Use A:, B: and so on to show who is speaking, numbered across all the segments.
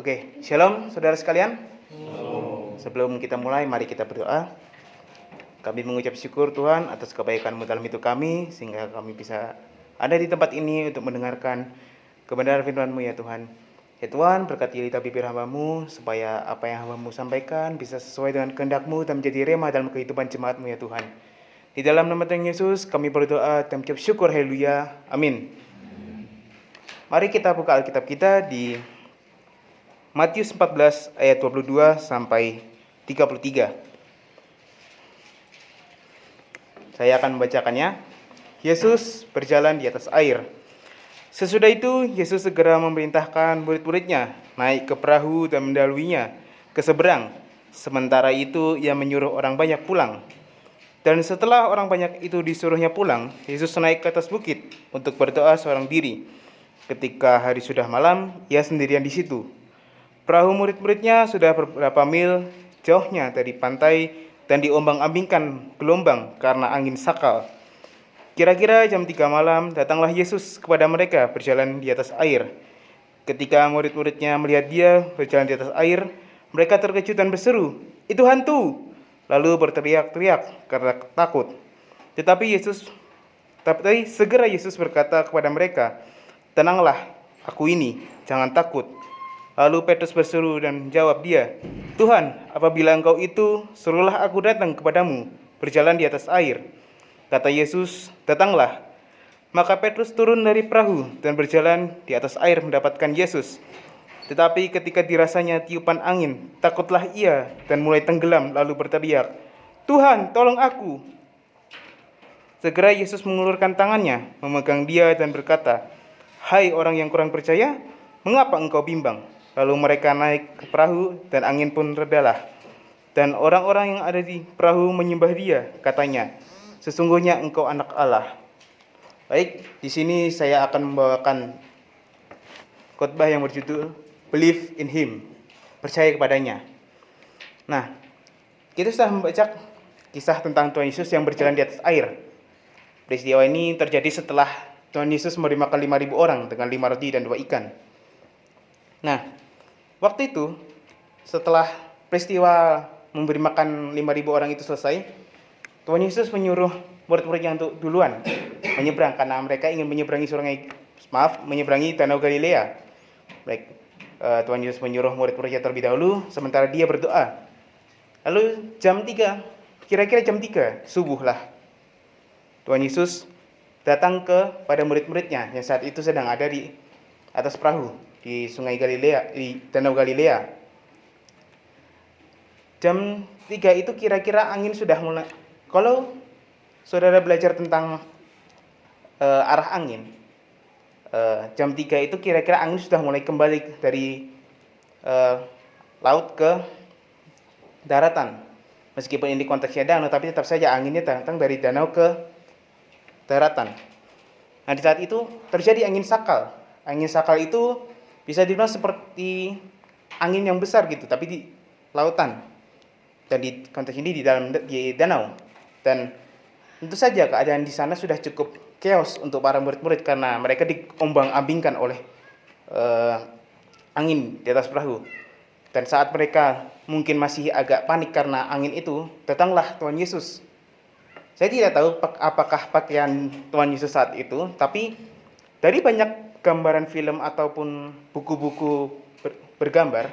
A: Oke, shalom saudara sekalian. Sebelum kita mulai, mari kita berdoa. Kami mengucap syukur Tuhan atas kebaikan-Mu dalam hidup kami, sehingga kami bisa ada di tempat ini untuk mendengarkan kebenaran firman-Mu ya Tuhan. Ya Tuhan, berkati lidah bibir hamba-Mu, supaya apa yang hamba-Mu sampaikan bisa sesuai dengan kehendak-Mu dan menjadi remah dalam kehidupan jemaat-Mu ya Tuhan. Di dalam nama Tuhan Yesus, kami berdoa dan mengucap syukur, haleluya, amin. Mari kita buka Alkitab kita di Matius 14 ayat 22 sampai 33. Saya akan membacakannya. Yesus berjalan di atas air. Sesudah itu, Yesus segera memerintahkan murid-muridnya naik ke perahu dan mendaluinya ke seberang. Sementara itu, ia menyuruh orang banyak pulang. Dan setelah orang banyak itu disuruhnya pulang, Yesus naik ke atas bukit untuk berdoa seorang diri. Ketika hari sudah malam, ia sendirian di situ. Perahu murid-muridnya sudah beberapa mil jauhnya dari pantai dan diombang-ambingkan gelombang karena angin sakal. Kira-kira jam 3 malam datanglah Yesus kepada mereka berjalan di atas air. Ketika murid-muridnya melihat dia berjalan di atas air, mereka terkejut dan berseru, "Itu hantu!" Lalu berteriak-teriak karena takut. Tetapi segera Yesus berkata kepada mereka, "Tenanglah, aku ini, jangan takut." Lalu Petrus berseru dan jawab dia, "Tuhan, apabila Engkau itu, suruhlah aku datang kepadamu, berjalan di atas air." Kata Yesus, "Datanglah." Maka Petrus turun dari perahu dan berjalan di atas air mendapatkan Yesus. Tetapi ketika dirasanya tiupan angin, takutlah ia dan mulai tenggelam lalu berteriak, "Tuhan, tolong aku." Segera Yesus mengulurkan tangannya, memegang dia dan berkata, "Hai orang yang kurang percaya, mengapa engkau bimbang?" Lalu mereka naik ke perahu dan angin pun redalah. Dan orang-orang yang ada di perahu menyembah dia, katanya, "Sesungguhnya engkau anak Allah." Baik, di sini saya akan membawakan khotbah yang berjudul Believe in Him, percaya kepadanya. Nah, kita sudah membaca kisah tentang Tuhan Yesus yang berjalan di atas air. Peristiwa ini terjadi setelah Tuhan Yesus memberi makan 5.000 orang dengan 5 roti dan 2 ikan. Nah, waktu itu, setelah peristiwa memberi makan 5.000 orang itu selesai, Tuhan Yesus menyuruh murid-muridnya untuk duluan menyeberang karena mereka ingin menyeberangi Danau Galilea. Baik, Tuhan Yesus menyuruh murid-muridnya terlebih dahulu, sementara dia berdoa. Lalu kira-kira jam 3 subuh lah, Tuhan Yesus datang kepada murid-muridnya yang saat itu sedang ada di atas perahu di Sungai Galilea, di Danau Galilea. Jam 3 itu kira-kira angin sudah mulai. Kalau saudara belajar tentang arah angin, jam 3 itu kira-kira angin sudah mulai kembali dari laut ke daratan. Meskipun ini konteksnya danau, tapi tetap saja anginnya datang dari danau ke daratan. Nah, di saat itu terjadi angin sakal. Angin sakal itu bisa dibilang seperti angin yang besar gitu, tapi di lautan. Dan di konteks ini di danau. Dan tentu saja keadaan di sana sudah cukup chaos untuk para murid-murid karena mereka diombang-ambingkan oleh angin di atas perahu. Dan saat mereka mungkin masih agak panik karena angin itu, datanglah Tuhan Yesus. Saya tidak tahu apakah pakaian Tuhan Yesus saat itu, tapi dari banyak gambaran film ataupun buku-buku bergambar,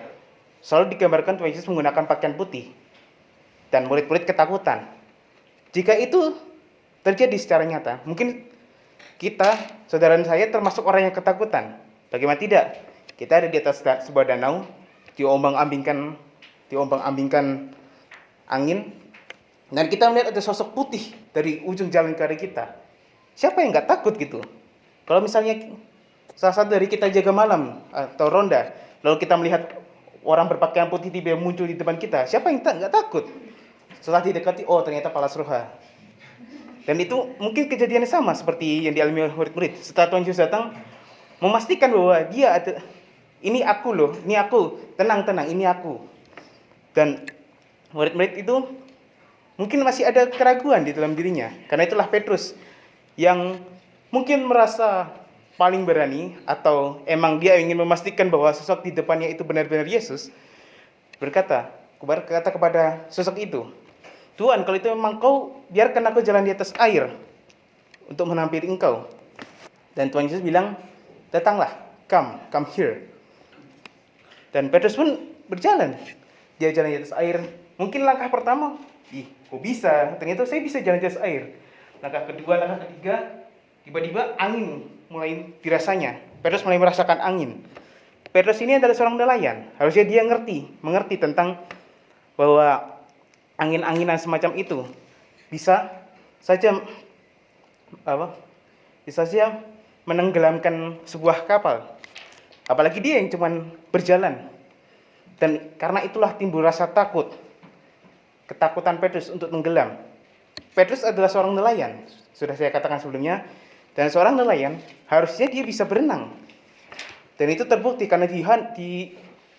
A: selalu digambarkan Tuhan Yesus menggunakan pakaian putih. Dan murid-murid ketakutan. Jika itu terjadi secara nyata, mungkin kita, saudara saya, termasuk orang yang ketakutan. Bagaimana tidak? Kita ada di atas sebuah danau, diombang-ambingkan angin, dan kita melihat ada sosok putih dari ujung jalan ke arah kita. Siapa yang nggak takut gitu? Kalau misalnya salah satu dari kita jaga malam atau ronda, lalu kita melihat orang berpakaian putih tiba-tiba muncul di depan kita, siapa yang nggak takut? Setelah didekati, oh ternyata Palas Roha. Dan itu mungkin kejadiannya sama seperti yang dialami oleh murid-murid. Setelah Tuhan Yesus datang, memastikan bahwa dia ada, ini aku loh, ini aku, tenang, ini aku. Dan murid-murid itu mungkin masih ada keraguan di dalam dirinya. Karena itulah Petrus yang mungkin merasa paling berani, atau emang dia ingin memastikan bahwa sosok di depannya itu benar-benar Yesus, berkata kepada sosok itu, "Tuhan, kalau itu memang kau, biarkan aku jalan di atas air untuk menampiri engkau." Dan Tuhan Yesus bilang, "Datanglah, come here." Dan Petrus pun berjalan. Dia jalan di atas air. Mungkin langkah pertama, kok bisa? Ternyata saya bisa jalan di atas air. Langkah kedua, langkah ketiga, tiba-tiba angin mulai dirasanya. Petrus mulai merasakan angin. Petrus ini adalah seorang nelayan. Harusnya dia mengerti tentang bahwa angin-anginan semacam itu bisa saja menenggelamkan sebuah kapal. Apalagi dia yang cuman berjalan. Dan karena itulah timbul rasa takut. Ketakutan Petrus untuk tenggelam. Petrus adalah seorang nelayan, sudah saya katakan sebelumnya. Dan seorang nelayan harusnya dia bisa berenang. Dan itu terbukti karena di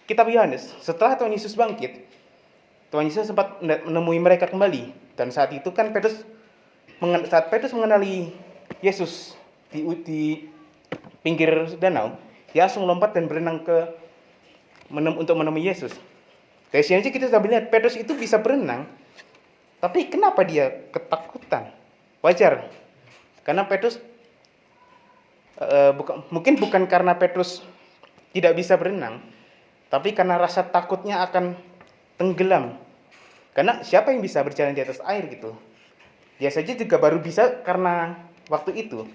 A: kitab Yohanes, setelah Tuhan Yesus bangkit, Tuhan Yesus sempat menemui mereka kembali. Dan saat itu kan saat Petrus mengenali Yesus di pinggir danau, dia langsung lompat dan berenang untuk menemui Yesus. Dari sini aja kita sudah melihat Petrus itu bisa berenang, tapi kenapa dia ketakutan? Wajar, karena Petrus bukan karena Petrus tidak bisa berenang, tapi karena rasa takutnya akan tenggelam. Karena siapa yang bisa berjalan di atas air gitu? Dia saja juga baru bisa karena waktu itu.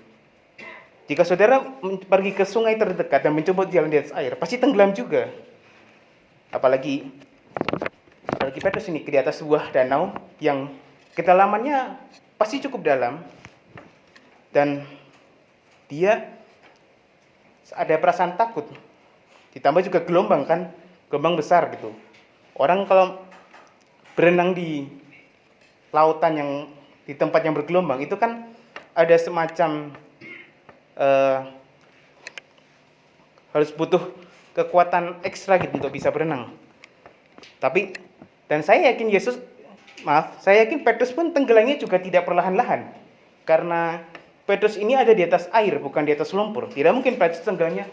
A: Jika saudara pergi ke sungai terdekat dan mencoba jalan di atas air, pasti tenggelam juga. Apalagi Petrus ini di atas sebuah danau yang kedalamannya pasti cukup dalam. Dan dia ada perasaan takut. Ditambah juga gelombang besar gitu. Orang kalau berenang di lautan yang di tempat yang bergelombang itu kan ada semacam harus butuh kekuatan ekstra gitu untuk bisa berenang. Saya yakin Petrus pun tenggelamnya juga tidak perlahan-lahan. Karena Petrus ini ada di atas air, bukan di atas lumpur. Tidak mungkin Petrus tenggelamnya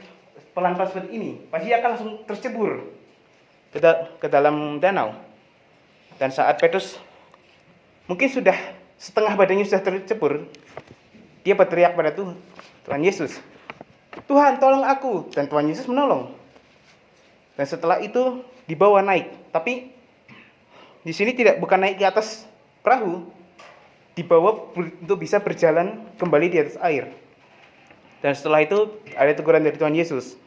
A: pelan-pelan seperti ini. Pasti akan langsung tercebur ke dalam danau. Dan saat Petrus mungkin sudah setengah badannya sudah tercebur, dia berteriak pada Tuhan Yesus, "Tuhan, tolong aku." Dan Tuhan Yesus menolong. Dan setelah itu dibawa naik. Tapi di sini bukan naik ke atas perahu, dibawa untuk bisa berjalan kembali di atas air. Dan setelah itu ada teguran dari Tuhan Yesus,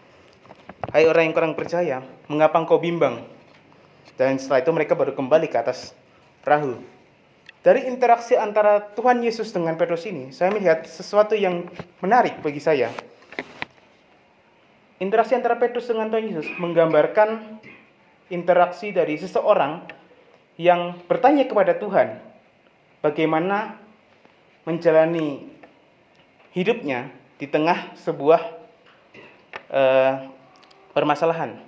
A: "Hai orang yang kurang percaya, mengapa engkau bimbang?" Dan setelah itu mereka baru kembali ke atas perahu. Dari interaksi antara Tuhan Yesus dengan Petrus ini, saya melihat sesuatu yang menarik bagi saya. Interaksi antara Petrus dengan Tuhan Yesus menggambarkan interaksi dari seseorang yang bertanya kepada Tuhan bagaimana menjalani hidupnya di tengah sebuah permasalahan,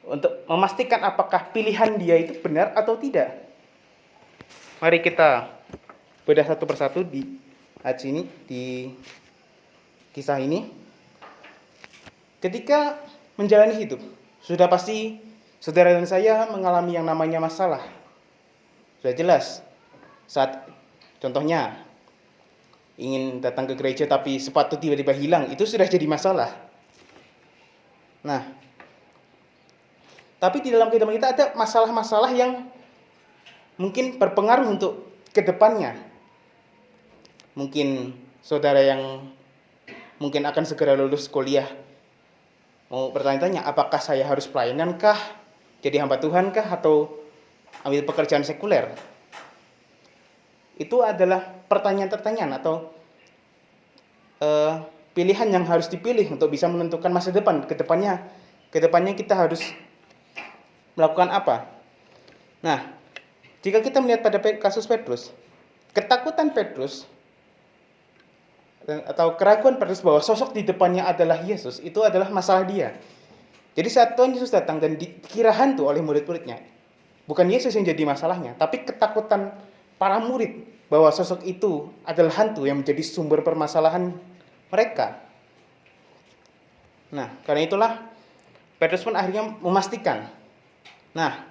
A: untuk memastikan apakah pilihan dia itu benar atau tidak. Mari kita bedah satu persatu di kisah ini. Ketika menjalani hidup, sudah pasti saudara dan saya mengalami yang namanya masalah. Sudah jelas. Saat contohnya ingin datang ke gereja tapi sepatu tiba-tiba hilang, itu sudah jadi masalah. Nah, tapi di dalam kehidupan kita ada masalah-masalah yang mungkin berpengaruh untuk kedepannya. Mungkin saudara yang mungkin akan segera lulus kuliah mau bertanya-tanya, apakah saya harus pelayanan kah, jadi hamba Tuhan kah, atau ambil pekerjaan sekuler? Itu adalah pertanyaan-pertanyaan atau pilihan yang harus dipilih untuk bisa menentukan masa depan. Kedepannya kita harus melakukan apa. Nah, jika kita melihat pada kasus Petrus, ketakutan Petrus atau keraguan Petrus bahwa sosok di depannya adalah Yesus, itu adalah masalah dia. Jadi saat Tuhan Yesus datang dan dikira hantu oleh murid-muridnya, bukan Yesus yang jadi masalahnya, tapi ketakutan para murid bahwa sosok itu adalah hantu yang menjadi sumber permasalahan mereka. Nah, karena itulah Petrus pun akhirnya memastikan. Nah,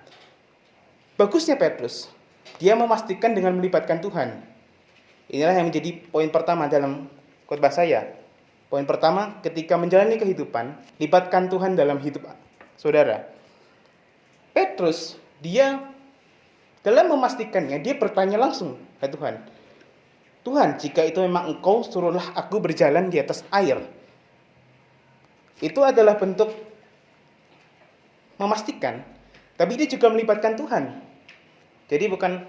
A: bagusnya Petrus, dia memastikan dengan melibatkan Tuhan. Inilah yang menjadi poin pertama dalam khotbah saya. Poin pertama, ketika menjalani kehidupan, libatkan Tuhan dalam hidup saudara. Petrus, dia dalam memastikannya, dia bertanya langsung ke Tuhan. Tuhan, jika itu memang Engkau, suruhlah aku berjalan di atas air. Itu adalah bentuk memastikan, tapi dia juga melibatkan Tuhan. Jadi bukan,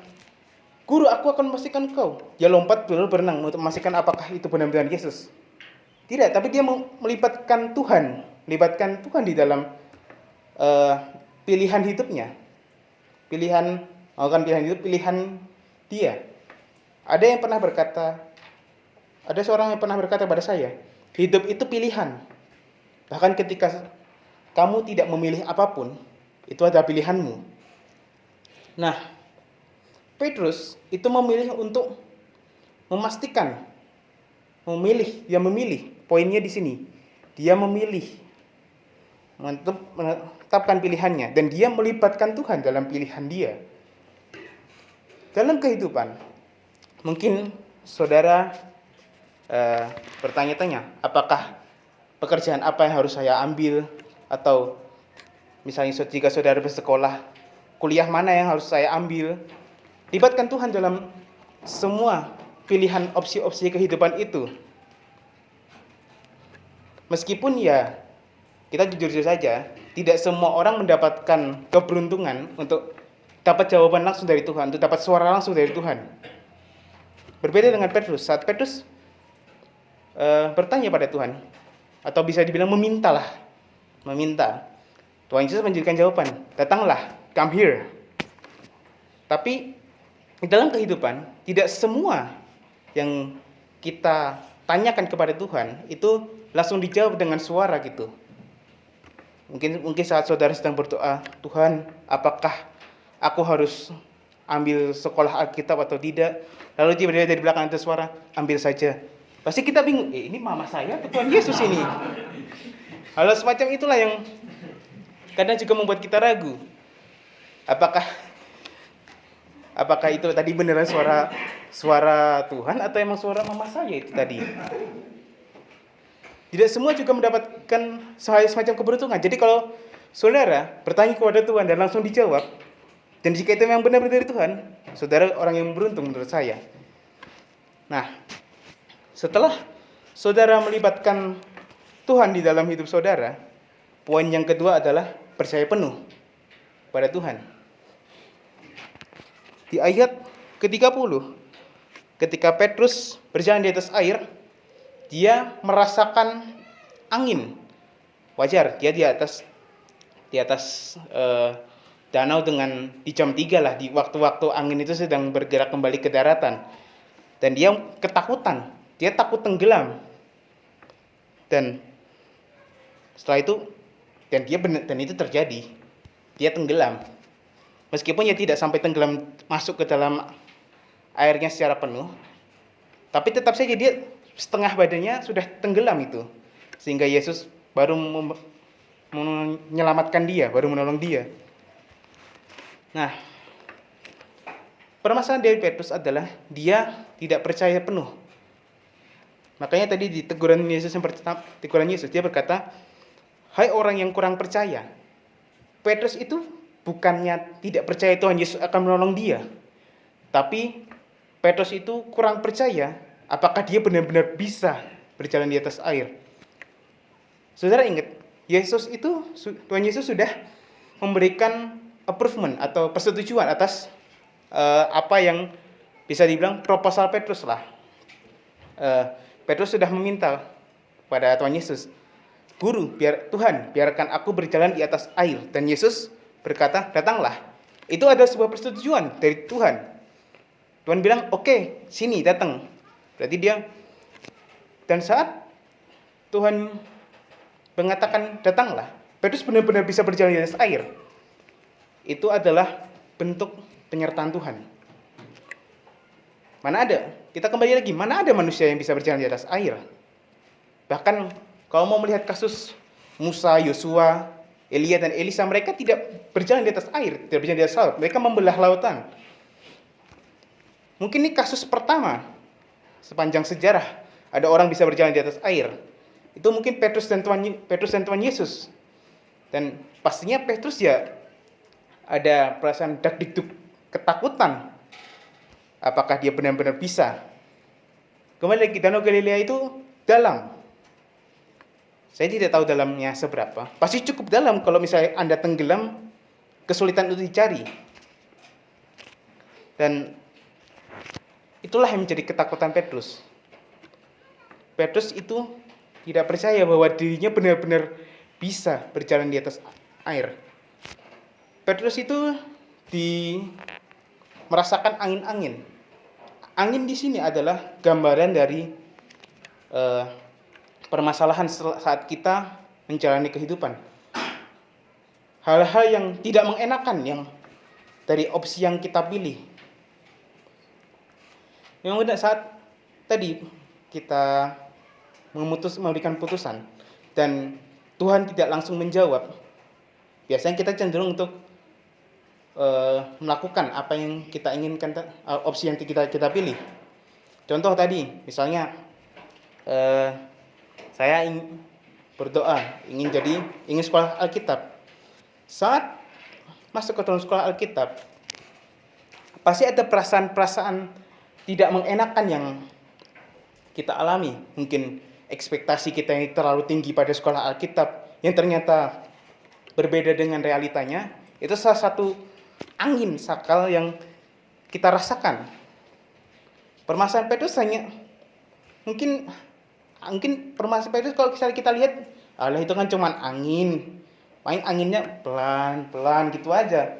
A: Guru, aku akan memastikan Engkau. Dia lompat lalu berenang untuk memastikan apakah itu benar-benar Yesus. Tidak, tapi dia melibatkan Tuhan. Melibatkan Tuhan di dalam pilihan hidupnya. Pilihan dia. Ada seorang yang pernah berkata pada saya, hidup itu pilihan. Bahkan ketika kamu tidak memilih apapun, itu adalah pilihanmu. Nah, Petrus itu memilih untuk memastikan, dia memilih. Poinnya di sini, dia memilih, menetapkan pilihannya, dan dia melibatkan Tuhan dalam pilihan dia. Dalam kehidupan, mungkin saudara bertanya-tanya, apakah pekerjaan apa yang harus saya ambil, atau misalnya jika saudara bersekolah, kuliah mana yang harus saya ambil. Libatkan Tuhan dalam semua pilihan opsi-opsi kehidupan itu. Meskipun ya, kita jujur saja, tidak semua orang mendapatkan keberuntungan untuk dapat jawaban langsung dari Tuhan, untuk dapat suara langsung dari Tuhan. Berbeda dengan Petrus. Saat Petrus bertanya pada Tuhan, atau bisa dibilang meminta. Tuhan Yesus menjadikan jawaban, datanglah, come here. Tapi dalam kehidupan, tidak semua yang kita tanyakan kepada Tuhan itu langsung dijawab dengan suara gitu. Mungkin saat saudara sedang berdoa, Tuhan, apakah aku harus ambil sekolah Alkitab atau tidak? Lalu tiba-tiba dari belakang ada suara, ambil saja. Pasti kita bingung, ini mama saya atau Tuhan Yesus ini? Hal semacam itulah yang kadang juga membuat kita ragu. Apakah itu tadi beneran suara Tuhan atau emang suara mama saya itu tadi? Tidak semua juga mendapatkan semacam keberuntungan. Jadi kalau saudara bertanya kepada Tuhan dan langsung dijawab, dan jika itu memang benar-benar dari Tuhan, saudara orang yang beruntung menurut saya. Nah, setelah saudara melibatkan Tuhan di dalam hidup saudara, poin yang kedua adalah percaya penuh pada Tuhan. Di ayat ke-30, ketika Petrus berjalan di atas air, dia merasakan angin. Wajar, dia di atas danau dengan di jam 3 lah, di waktu-waktu angin itu sedang bergerak kembali ke daratan. Dan dia ketakutan, dia takut tenggelam. Dan setelah itu, dan itu terjadi, dia tenggelam. Meskipun dia tidak sampai tenggelam masuk ke dalam airnya secara penuh, tapi tetap saja dia setengah badannya sudah tenggelam itu. Sehingga Yesus baru menyelamatkan dia, baru menolong dia. Nah, permasalahan dari Petrus adalah dia tidak percaya penuh. Makanya tadi di teguran Yesus dia berkata, hai orang yang kurang percaya. Petrus itu bukannya tidak percaya Tuhan Yesus akan menolong dia, tapi Petrus itu kurang percaya apakah dia benar-benar bisa berjalan di atas air. Saudara ingat, Tuhan Yesus sudah memberikan approval atau persetujuan atas apa yang bisa dibilang proposal Petrus lah. Petrus sudah meminta pada Tuhan Yesus, Guru, biarkan aku berjalan di atas air. Dan Yesus berkata, datanglah. Itu ada sebuah persetujuan dari Tuhan. Tuhan bilang, oke, sini, datang. Berarti dan saat Tuhan mengatakan, datanglah, Petrus benar-benar bisa berjalan di atas air. Itu adalah bentuk penyertaan Tuhan. Kita kembali lagi, mana ada manusia yang bisa berjalan di atas air? Bahkan kalau mau melihat kasus Musa, Yosua, Elia dan Elisa, mereka tidak berjalan di atas air, tidak berjalan di atas laut. Mereka membelah lautan. Mungkin ini kasus pertama sepanjang sejarah ada orang bisa berjalan di atas air. Itu mungkin Petrus dan Tuhan Yesus. Dan pastinya Petrus ya ada perasaan dak-dikduk ketakutan. Apakah dia benar-benar bisa? Kembali lagi, Danau Galilea itu dalam. Saya tidak tahu dalamnya seberapa. Pasti cukup dalam kalau misalnya Anda tenggelam, kesulitan untuk dicari. Dan itulah yang menjadi ketakutan Petrus. Petrus itu tidak percaya bahwa dirinya benar-benar bisa berjalan di atas air. Petrus itu merasakan angin-angin. Angin di sini adalah gambaran dari permasalahan saat kita menjalani kehidupan. Hal-hal yang tidak mengenakan yang dari opsi yang kita pilih. Memang saat tadi kita memberikan putusan dan Tuhan tidak langsung menjawab, biasanya kita cenderung untuk melakukan apa yang kita inginkan, opsi yang kita pilih. Contoh tadi, misalnya saya ingin berdoa, ingin sekolah Alkitab. Saat masuk ke dalam sekolah Alkitab, pasti ada perasaan-perasaan tidak mengenakan yang kita alami. Mungkin ekspektasi kita yang terlalu tinggi pada sekolah Alkitab yang ternyata berbeda dengan realitanya. Itu salah satu angin sakal yang kita rasakan. Permasalahan Petrus hanya mungkin permasalahan Petrus kalau kita lihat, alah itu kan cuman angin, main anginnya pelan-pelan gitu aja.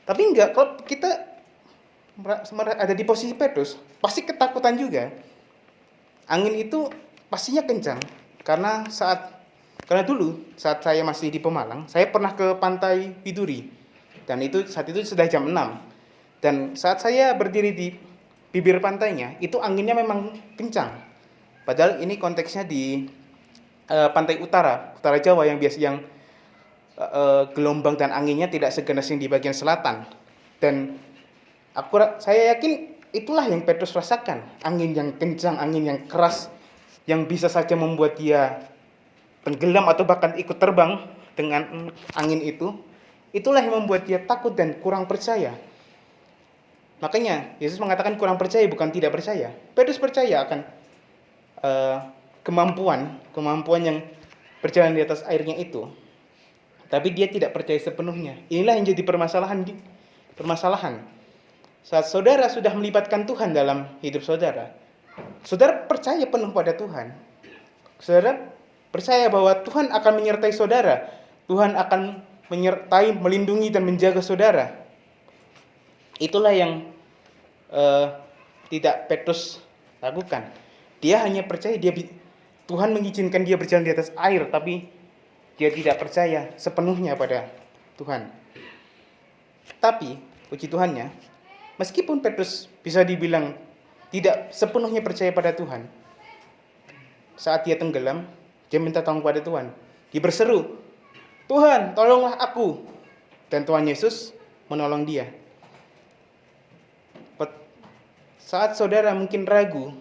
A: Tapi enggak, kalau kita ada di posisi Petrus, pasti ketakutan juga. Angin itu pastinya kencang, karena dulu saat saya masih di Pemalang, saya pernah ke pantai Widuri. Dan saat itu sudah jam 6. Dan saat saya berdiri di bibir pantainya, itu anginnya memang kencang. Padahal ini konteksnya di pantai utara Jawa yang gelombang dan anginnya tidak seganas yang di bagian selatan. Dan saya yakin itulah yang Petrus rasakan, angin yang kencang, angin yang keras, yang bisa saja membuat dia tenggelam atau bahkan ikut terbang dengan angin itu. Itulah yang membuat dia takut dan kurang percaya. Makanya Yesus mengatakan kurang percaya bukan tidak percaya. Petrus percaya akan kemampuan yang berjalan di atas airnya itu. Tapi dia tidak percaya sepenuhnya. Inilah yang jadi permasalahan. Saat saudara sudah melibatkan Tuhan dalam hidup saudara, saudara percaya penuh pada Tuhan. Saudara percaya bahwa Tuhan akan menyertai saudara. Tuhan akan menyertai, melindungi dan menjaga saudara. Itulah yang tidak Petrus lakukan. Dia hanya percaya Tuhan mengizinkan dia berjalan di atas air, tapi dia tidak percaya sepenuhnya pada Tuhan. Tapi puji Tuhannya, meskipun Petrus bisa dibilang tidak sepenuhnya percaya pada Tuhan, saat dia tenggelam, dia minta tolong pada Tuhan. Dia berseru, "Tuhan, tolonglah aku." Dan Tuhan Yesus menolong dia. Saat saudara mungkin ragu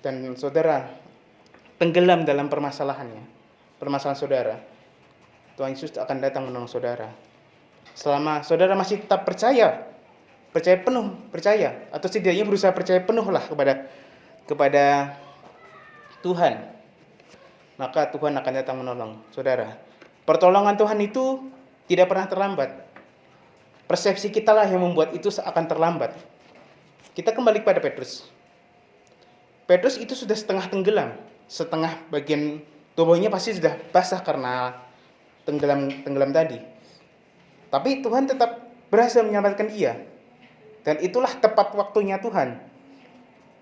A: dan saudara tenggelam dalam permasalahan saudara, Tuhan Yesus akan datang menolong saudara. Selama saudara masih tetap percaya atau setidaknya berusaha percaya penuh lah kepada Tuhan, maka Tuhan akan datang menolong saudara. Pertolongan Tuhan itu tidak pernah terlambat. Persepsi kita lah yang membuat itu akan terlambat. Kita kembali kepada Petrus. Petrus itu sudah setengah tenggelam, setengah bagian tubuhnya pasti sudah basah karena tenggelam tadi. Tapi Tuhan tetap berhasil menyelamatkan dia. Dan itulah tepat waktunya Tuhan.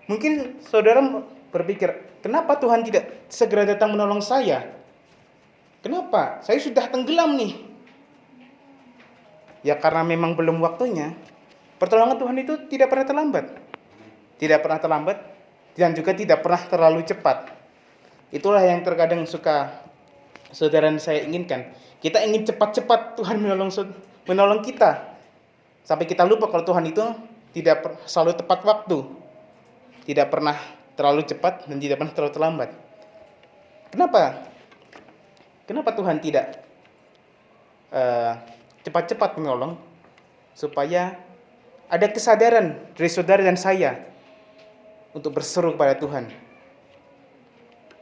A: Mungkin saudara berpikir, kenapa Tuhan tidak segera datang menolong saya? Kenapa? Saya sudah tenggelam nih. Ya karena memang belum waktunya. Pertolongan Tuhan itu tidak pernah terlambat. Tidak pernah terlambat dan juga tidak pernah terlalu cepat. Itulah yang terkadang suka saudara dan saya inginkan. Kita ingin cepat-cepat Tuhan menolong kita. Sampai kita lupa kalau Tuhan itu tidak selalu tepat waktu. Tidak pernah terlalu cepat dan tidak pernah terlalu terlambat. Kenapa? Kenapa Tuhan tidak cepat-cepat menolong? Supaya ada kesadaran dari saudara dan saya untuk berseru kepada Tuhan.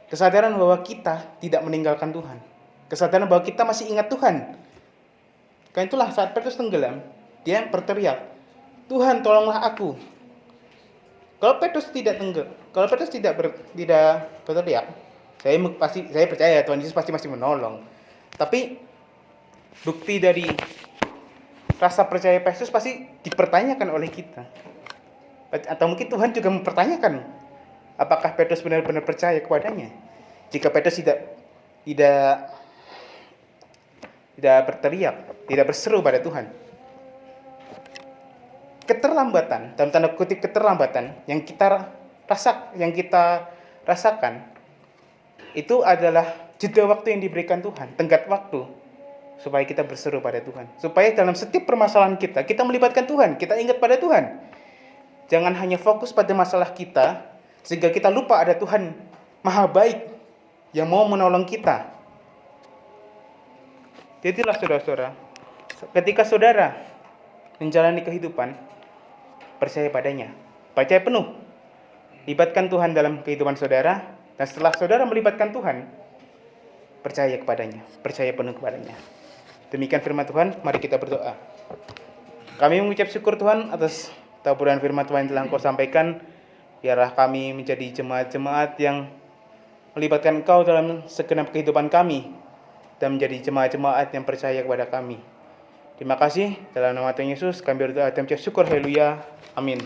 A: Kesadaran bahwa kita tidak meninggalkan Tuhan. Kesadaran bahwa kita masih ingat Tuhan. Karena itulah saat Petrus tenggelam, dia berteriak, "Tuhan, tolonglah aku." Kalau Petrus tidak berteriak, saya percaya Tuhan Yesus pasti masih menolong. Tapi bukti dari rasa percaya Petrus pasti dipertanyakan oleh kita. Atau mungkin Tuhan juga mempertanyakan apakah Petrus benar-benar percaya kepadanya. Jika Petrus tidak berteriak, tidak berseru pada Tuhan. Keterlambatan, dalam tanda kutip keterlambatan yang kita rasakan itu adalah jeda waktu yang diberikan Tuhan, tenggat waktu supaya kita berseru pada Tuhan. Supaya dalam setiap permasalahan kita melibatkan Tuhan, kita ingat pada Tuhan. Jangan hanya fokus pada masalah kita sehingga kita lupa ada Tuhan Maha Baik yang mau menolong kita. Jadilah saudara-saudara, ketika saudara menjalani kehidupan, percaya padanya, percaya penuh, libatkan Tuhan dalam kehidupan saudara, dan setelah saudara melibatkan Tuhan, percaya kepadanya, percaya penuh kepadanya. Demikian firman Tuhan, mari kita berdoa. Kami mengucap syukur Tuhan atas taburan firman Tuhan yang telah Engkau sampaikan. Biarlah kami menjadi jemaat-jemaat yang melibatkan Engkau dalam segenap kehidupan kami, dan menjadi jemaat-jemaat yang percaya kepada kami. Terima kasih, dalam nama Tuhan Yesus kami berdoa dan mengucap syukur, haleluya, amin.